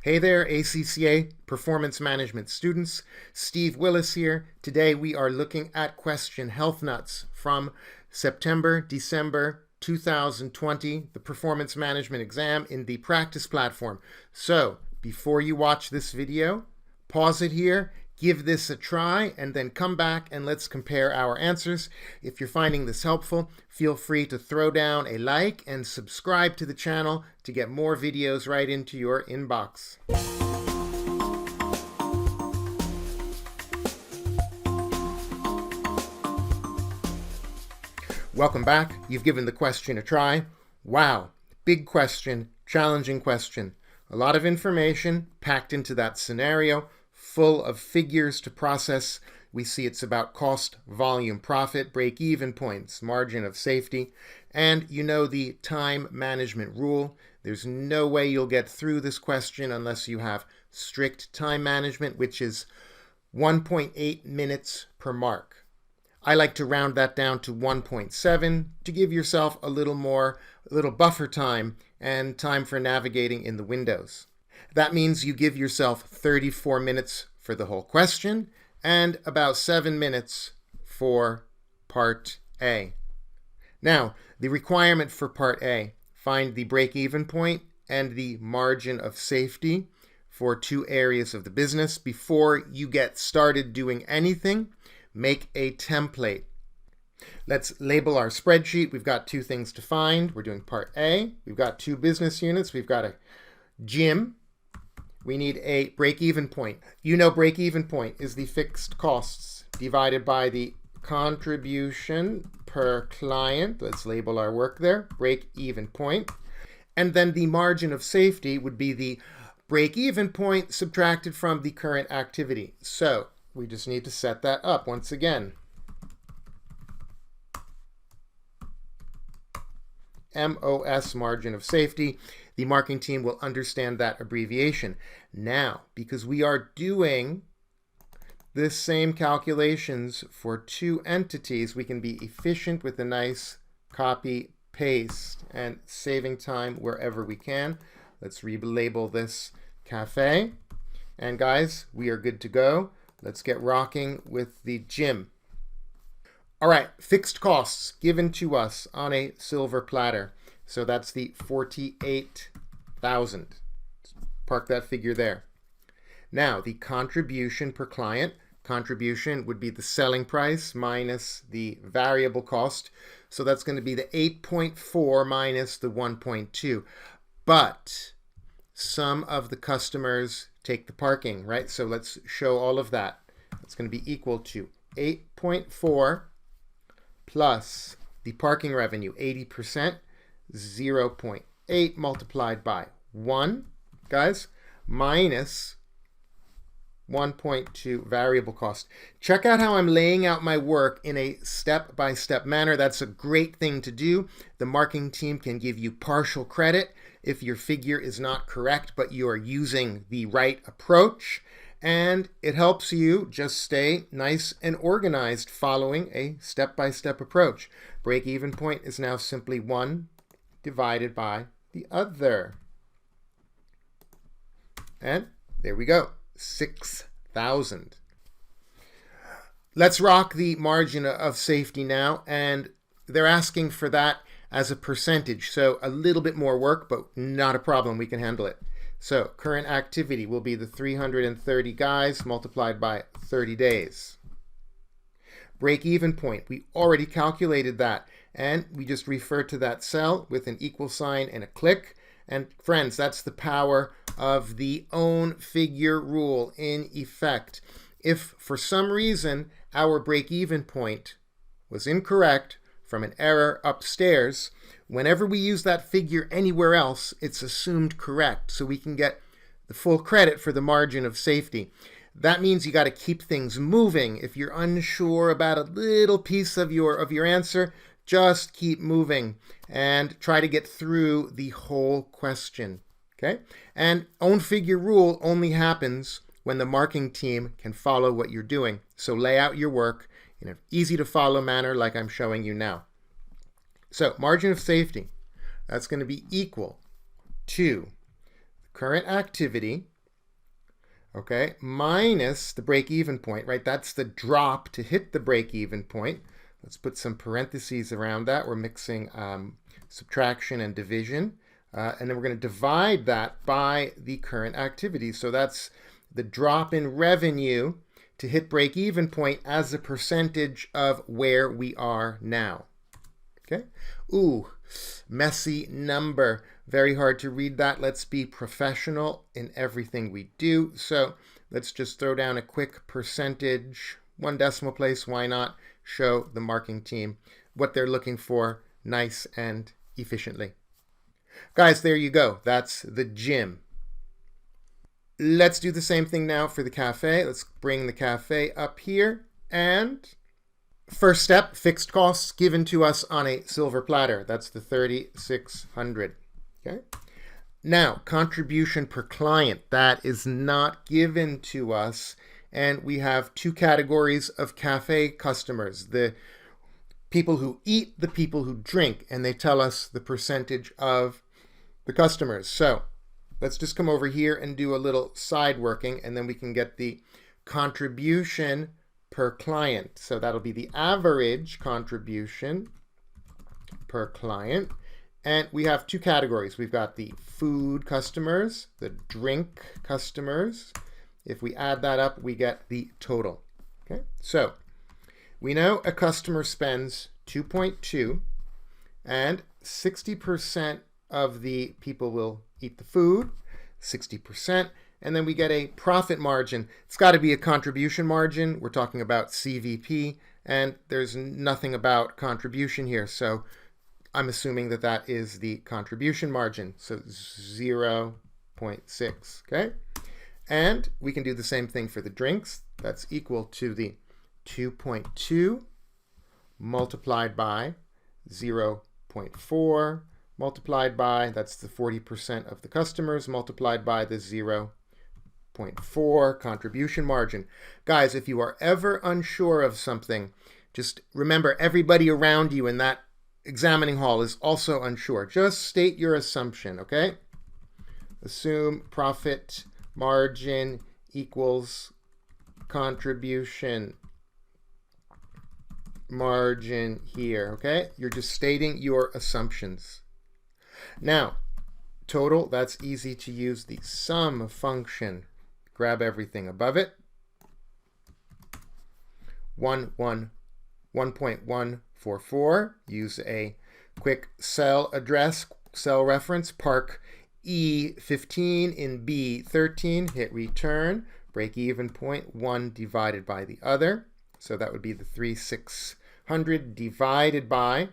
Hey there, ACCA Performance Management students. Steve Willis here. Today we are looking at question Heath Nuts from December 2020, the Performance Management exam in the practice platform. So before you watch this video, pause it here, give this a try, and then come back and let's compare our answers. If you're finding this helpful, feel free to throw down a like and subscribe to the channel to get more videos right into your inbox. Welcome back. You've given the question a try. Wow, big question, challenging question. A lot of information packed into that scenario, full of figures to process. We see it's about cost, volume, profit, break-even points, margin of safety, and you know the time management rule. There's no way you'll get through this question unless you have strict time management, which is 1.8 minutes per mark. I like to round that down to 1.7 to give yourself a little buffer time and time for navigating in the windows. That means you give yourself 34 minutes for the whole question and about 7 minutes for part A. Now, the requirement for part A, find the break-even point and the margin of safety for two areas of the business. Before you get started doing anything, make a template. Let's label our spreadsheet. We've got two things to find. We're doing part A. We've got two business units. We've got a gym. We need a break-even point. You know break-even point is the fixed costs divided by the contribution per client. Let's label our work there, break-even point. And then the margin of safety would be the break-even point subtracted from the current activity. So we just need to set that up once again. MOS, margin of safety. The marketing team will understand that abbreviation. Now, because we are doing the same calculations for two entities, we can be efficient with a nice copy paste and saving time wherever we can. Let's relabel this cafe. And guys, we are good to go. Let's get rocking with the gym. All right, fixed costs given to us on a silver platter. So that's the 48,000. Park that figure there. Now, the contribution per client. Contribution would be the selling price minus the variable cost. So that's going to be the 8.4 minus the 1.2. But some of the customers take the parking, right? So let's show all of that. It's going to be equal to 8.4 plus the parking revenue, 80%, 0.8 multiplied by 1, guys, minus 1.2 variable cost. Check out how I'm laying out my work in a step-by-step manner. That's a great thing to do. The marketing team can give you partial credit if your figure is not correct, but you are using the right approach. And it helps you just stay nice and organized following a step-by-step approach. Break-even point is now simply 1 divided by the other. And there we go, 6,000. Let's rock the margin of safety now, and they're asking for that as a percentage. So a little bit more work, but not a problem, we can handle it. So current activity will be the 330 guys multiplied by 30 days. Break-even point, we already calculated that, and we just refer to that cell with an equal sign and a click. And friends, that's the power of the own figure rule in effect. If for some reason our break-even point was incorrect from an error upstairs, whenever we use that figure anywhere else, it's assumed correct, so we can get the full credit for the margin of safety. That means you got to keep things moving. If you're unsure about a little piece of your answer, just keep moving and try to get through the whole question. Okay? And own figure rule only happens when the marketing team can follow what you're doing. So lay out your work in an easy to follow manner like I'm showing you now. So margin of safety, that's going to be equal to the current activity okay, minus the break-even point, right? That's the drop to hit the break-even point. Let's put some parentheses around that. We're mixing subtraction and division. And then we're going to divide that by the current activity. So that's the drop in revenue to hit break-even point as a percentage of where we are now. Okay? Ooh, messy number. Very hard to read that. Let's be professional in everything we do. So let's just throw down a quick percentage, 1 decimal place. Why not show the marking team what they're looking for nice and efficiently? Guys, there you go. That's the gym. Let's do the same thing now for the cafe. Let's bring the cafe up here. And first step, fixed costs given to us on a silver platter. That's the 3,600. Okay. Now, contribution per client. That is not given to us. And we have 2 categories of cafe customers. The people who eat, the people who drink. And they tell us the percentage of the customers. So let's just come over here and do a little side working, and then we can get the contribution per client. So that'll be the average contribution per client. And we have 2 categories. We've got the food customers, the drink customers. If we add that up, we get the total. Okay, so we know a customer spends 2.2, and 60% of the people will eat the food, 60%, and then we get a profit margin. It's got to be a contribution margin. We're talking about CVP, and there's nothing about contribution here, so I'm assuming that that is the contribution margin, so 0.6, okay? And we can do the same thing for the drinks. That's equal to the 2.2 multiplied by 0.4 multiplied by, that's the 40% of the customers, multiplied by the 0.4 contribution margin. Guys, if you are ever unsure of something, just remember everybody around you in that examining hall is also unsure. Just state your assumption, okay? Assume profit margin equals contribution margin here, okay? You're just stating your assumptions. Now, total, that's easy to use the sum function. Grab everything above it. 1.144. Use a quick cell address, cell reference, park E15 in B13. Hit return. Break even point, 1 divided by the other. So that would be the 3,600 divided by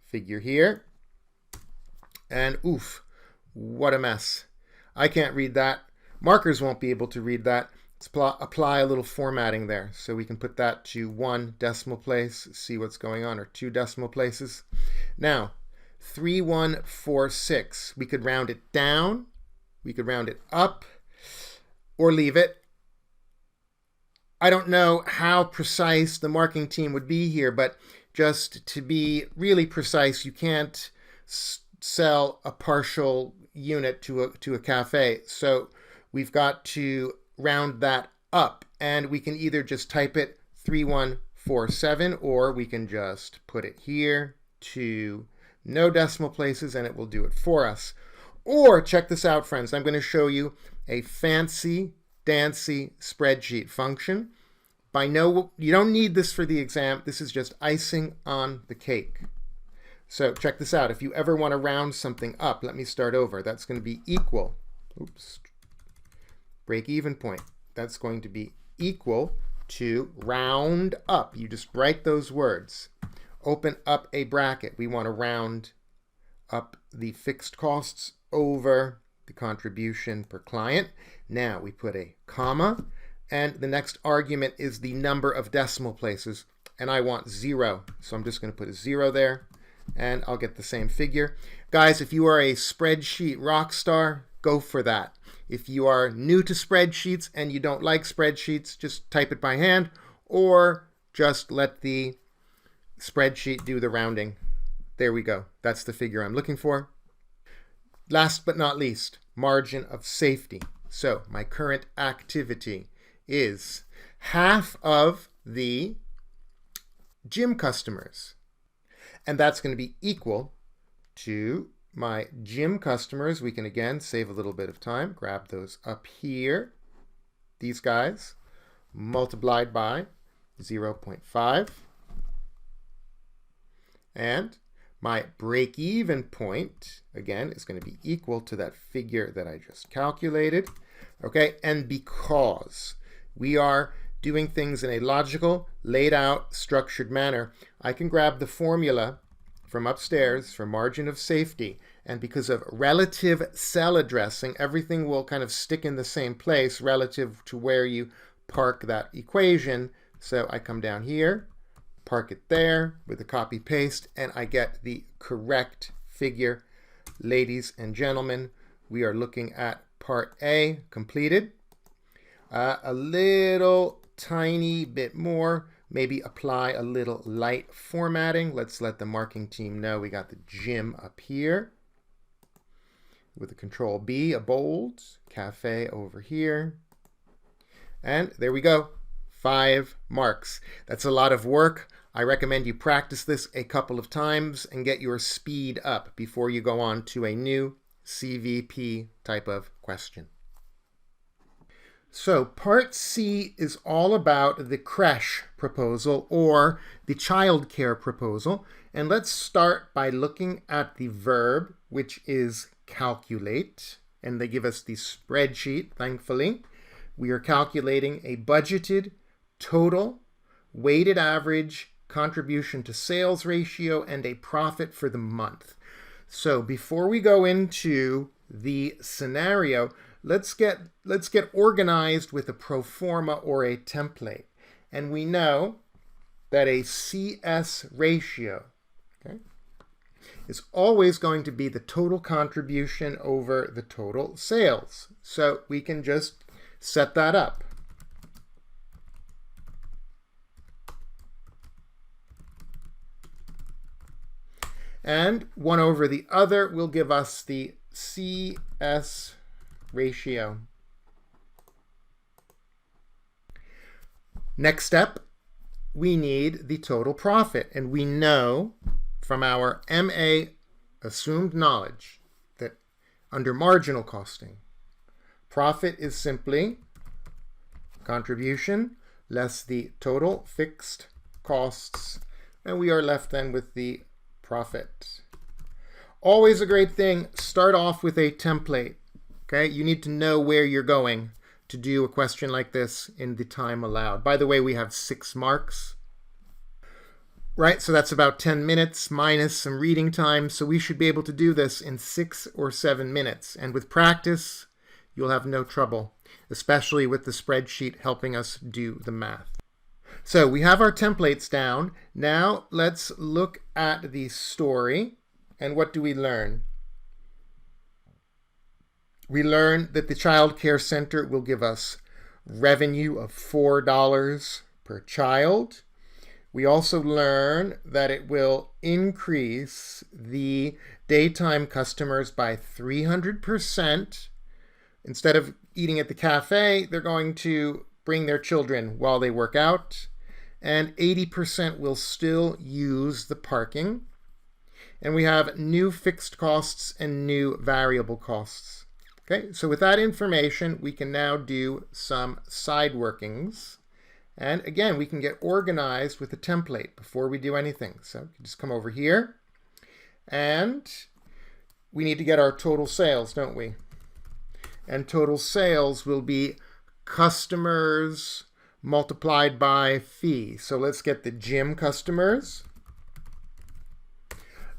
figure here. And oof, what a mess. I can't read that. Markers won't be able to read that. Let's apply a little formatting there. So we can put that to 1 decimal place, see what's going on, or 2 decimal places. Now, 3146. We could round it down, we could round it up, or leave it. I don't know how precise the marking team would be here, but just to be really precise, you can't sell a partial unit to a cafe. So we've got to round that up, and we can either just type it 3147, or we can just put it here to no decimal places and it will do it for us. Or check this out, friends. I'm going to show you a fancy dancy spreadsheet function. You don't need this for the exam. This is just icing on the cake. So check this out. If you ever want to round something up, let me start over. That's going to be equal. Oops. Break even point. That's going to be equal to round up. You just write those words. Open up a bracket. We want to round up the fixed costs over the contribution per client. Now we put a comma, and the next argument is the number of decimal places, and I want 0. So I'm just going to put a 0 there, and I'll get the same figure. Guys, if you are a spreadsheet rock star, go for that. If you are new to spreadsheets and you don't like spreadsheets, just type it by hand, or just let the spreadsheet do the rounding. There we go. That's the figure I'm looking for. Last but not least, margin of safety. So my current activity is half of the gym customers. And that's going to be equal to my gym customers. We can again save a little bit of time. Grab those up here. These guys multiplied by 0.5. And my break-even point, again, is going to be equal to that figure that I just calculated. Okay, and because we are doing things in a logical, laid out, structured manner, I can grab the formula from upstairs for margin of safety. And because of relative cell addressing, everything will kind of stick in the same place relative to where you park that equation. So I come down here, park it there with a copy paste, and I get the correct figure. Ladies and gentlemen, we are looking at part A completed. A little tiny bit more, maybe apply a little light formatting. Let's let the marking team know we got the gym up here with a control B, a bold, cafe over here. And there we go, 5 marks. That's a lot of work. I recommend you practice this a couple of times and get your speed up before you go on to a new CVP type of question. So part C is all about the creche proposal or the childcare proposal. And let's start by looking at the verb, which is calculate. And they give us the spreadsheet, thankfully. We are calculating a budgeted total weighted average contribution to sales ratio and a profit for the month. So before we go into the scenario, let's get organized with a pro forma or a template. And we know that a CS ratio, okay, is always going to be the total contribution over the total sales. So we can just set that up. And 1 over the other will give us the CS ratio. Next step, we need the total profit. And we know from our MA assumed knowledge that under marginal costing, profit is simply contribution less the total fixed costs. And we are left then with the profit. Always a great thing, start off with a template. Okay, you need to know where you're going to do a question like this in the time allowed. By the way, we have 6 marks. Right, so that's about 10 minutes minus some reading time. So we should be able to do this in 6 or 7 minutes. And with practice, you'll have no trouble, especially with the spreadsheet helping us do the math. So we have our templates down. Now let's look at the story. And what do we learn? We learn that the Child Care Center will give us revenue of $4 per child. We also learn that it will increase the daytime customers by 300%. Instead of eating at the cafe, they're going to bring their children while they work out. And 80% will still use the parking. And we have new fixed costs and new variable costs. Okay, so with that information, we can now do some side workings. And again, we can get organized with a template before we do anything. So you just come over here. And we need to get our total sales, don't we? And total sales will be customers multiplied by fee. So let's get the gym customers.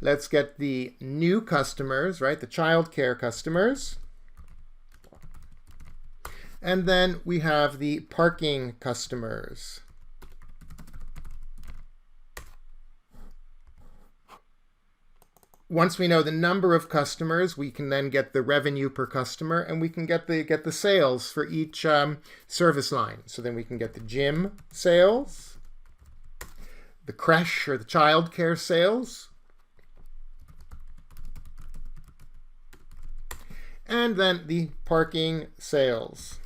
Let's get the new customers, right? The childcare customers. And then we have the parking customers. Once we know the number of customers, we can then get the revenue per customer, and we can get the sales for each service line. So then we can get the gym sales, the creche or the child care sales, and then the parking sales.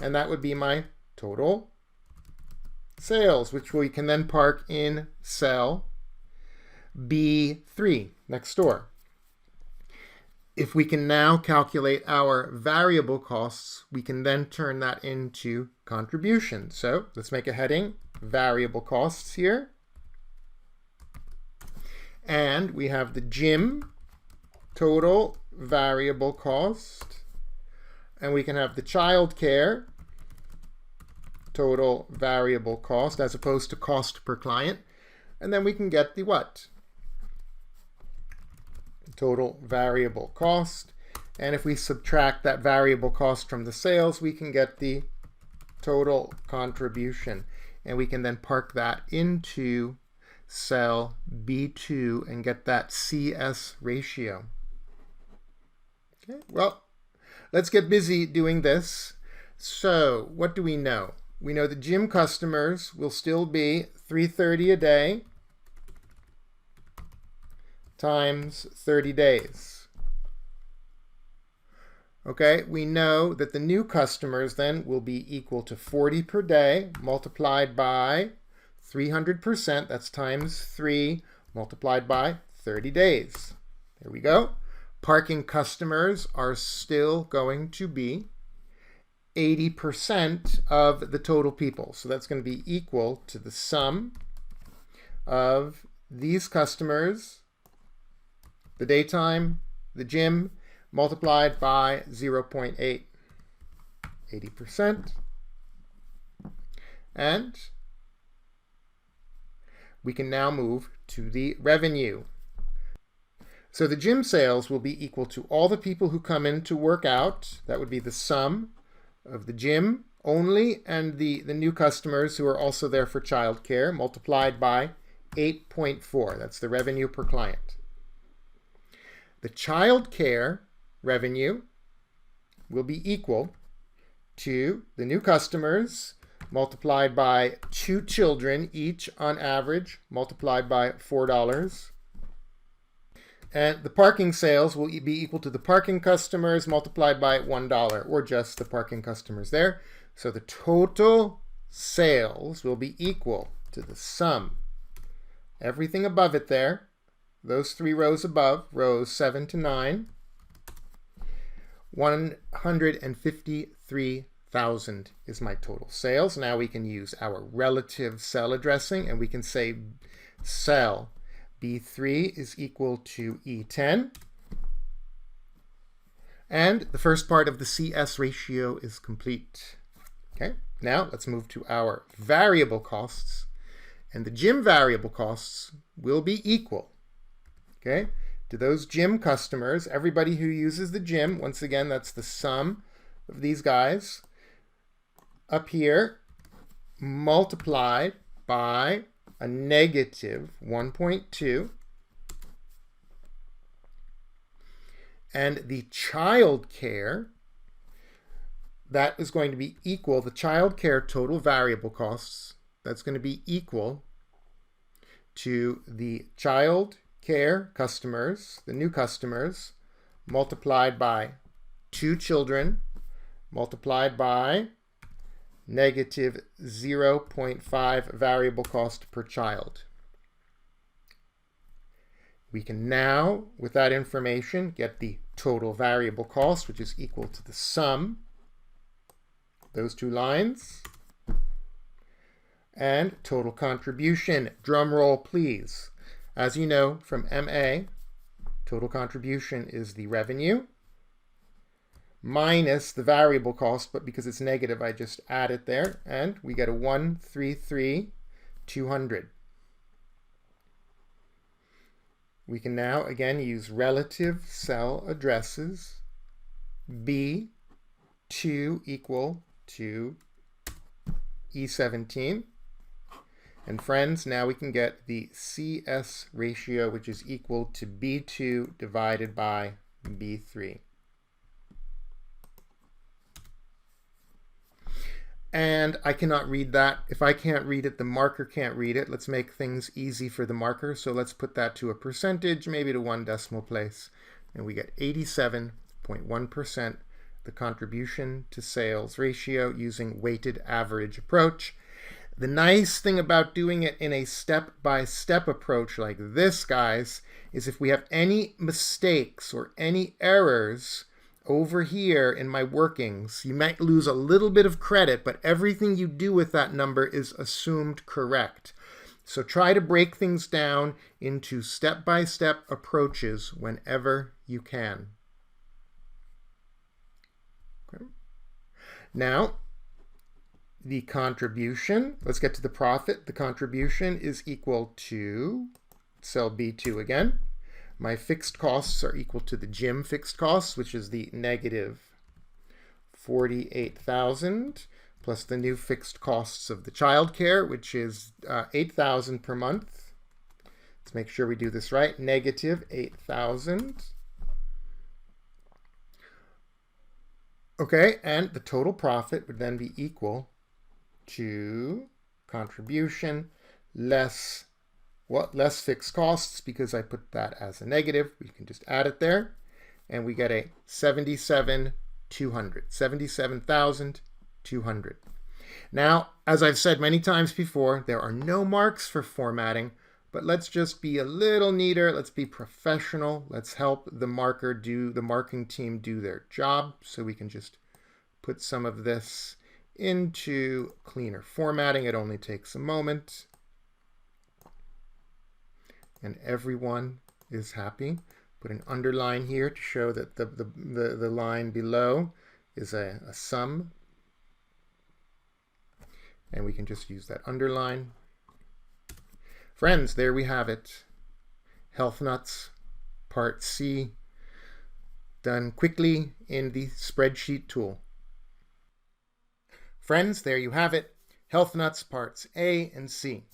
And that would be my total sales, which we can then park in cell B3 next door. If we can now calculate our variable costs, we can then turn that into contribution. So let's make a heading, variable costs here. And we have the gym total variable cost. And we can have the child care total variable cost as opposed to cost per client. And then we can get the what? Total variable cost. And if we subtract that variable cost from the sales, we can get the total contribution. And we can then park that into cell B2 and get that CS ratio. Okay, well, let's get busy doing this. So what do we know? We know the gym customers will still be $330 a day times 30 days. Okay, we know that the new customers then will be equal to 40 per day multiplied by 300%, that's times 3 multiplied by 30 days. There we go. Parking customers are still going to be 80% of the total people. So that's going to be equal to the sum of these customers, the daytime, the gym, multiplied by 0.8, 80%. And we can now move to the revenue. So the gym sales will be equal to all the people who come in to work out. That would be the sum of the gym only and the new customers who are also there for childcare multiplied by 8.4. That's the revenue per client. The childcare revenue will be equal to the new customers multiplied by 2 children each on average multiplied by $4. And the parking sales will be equal to the parking customers multiplied by $1, or just the parking customers there. So the total sales will be equal to the sum, everything above it there, those 3 rows above, rows 7 to 9, 153,000 is my total sales. Now we can use our relative cell addressing, and we can say cell B3 is equal to E10. And the first part of the CS ratio is complete. Okay, now let's move to our variable costs. And the gym variable costs will be equal, okay, to those gym customers, everybody who uses the gym. Once again, that's the sum of these guys up here multiplied by a negative 1.2. And the child care, that is going to be equal, the child care total variable costs, that's going to be equal to the child care customers, the new customers, multiplied by 2 children, multiplied by negative 0.5 variable cost per child. We can now, with that information, get the total variable cost, which is equal to the sum, those 2 lines, and total contribution. Drum roll, please. As you know from MA, total contribution is the revenue minus the variable cost, but because it's negative, I just add it there, and we get a 133,200. We can now again use relative cell addresses. B2 equal to E17. And friends, now we can get the CS ratio, which is equal to B2 divided by B3. And I cannot read that. If I can't read it, the marker can't read it. Let's make things easy for the marker. So let's put that to a percentage, maybe to 1 decimal place. and we get 87.1%, the contribution to sales ratio using weighted average approach. The nice thing about doing it in a step-by-step approach like this, guys, is if we have any mistakes or any errors over here in my workings, you might lose a little bit of credit, but everything you do with that number is assumed correct. So try to break things down into step-by-step approaches whenever you can. Okay. Now, the contribution, let's get to the profit. The contribution is equal to cell B2 again. My fixed costs are equal to the gym fixed costs, which is the negative 48,000, plus the new fixed costs of the childcare, which is 8,000 per month. Let's make sure we do this right. Negative 8,000. Okay, and the total profit would then be equal to contribution less what? Less fixed costs, because I put that as a negative. We can just add it there, and we get a 77,200. Now, as I've said many times before, there are no marks for formatting, but let's just be a little neater. Let's be professional. Let's help the marking team do their job. So we can just put some of this into cleaner formatting. It only takes a moment. And everyone is happy. Put an underline here to show that the line below is a sum. And we can just use that underline. Friends, there we have it. Heath Nuts, Part C, done quickly in the spreadsheet tool. Friends, there you have it. Heath Nuts, Parts A and C.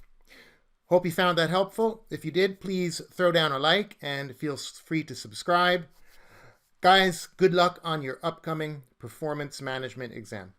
Hope you found that helpful. If you did, please throw down a like and feel free to subscribe. Guys, good luck on your upcoming performance management exam.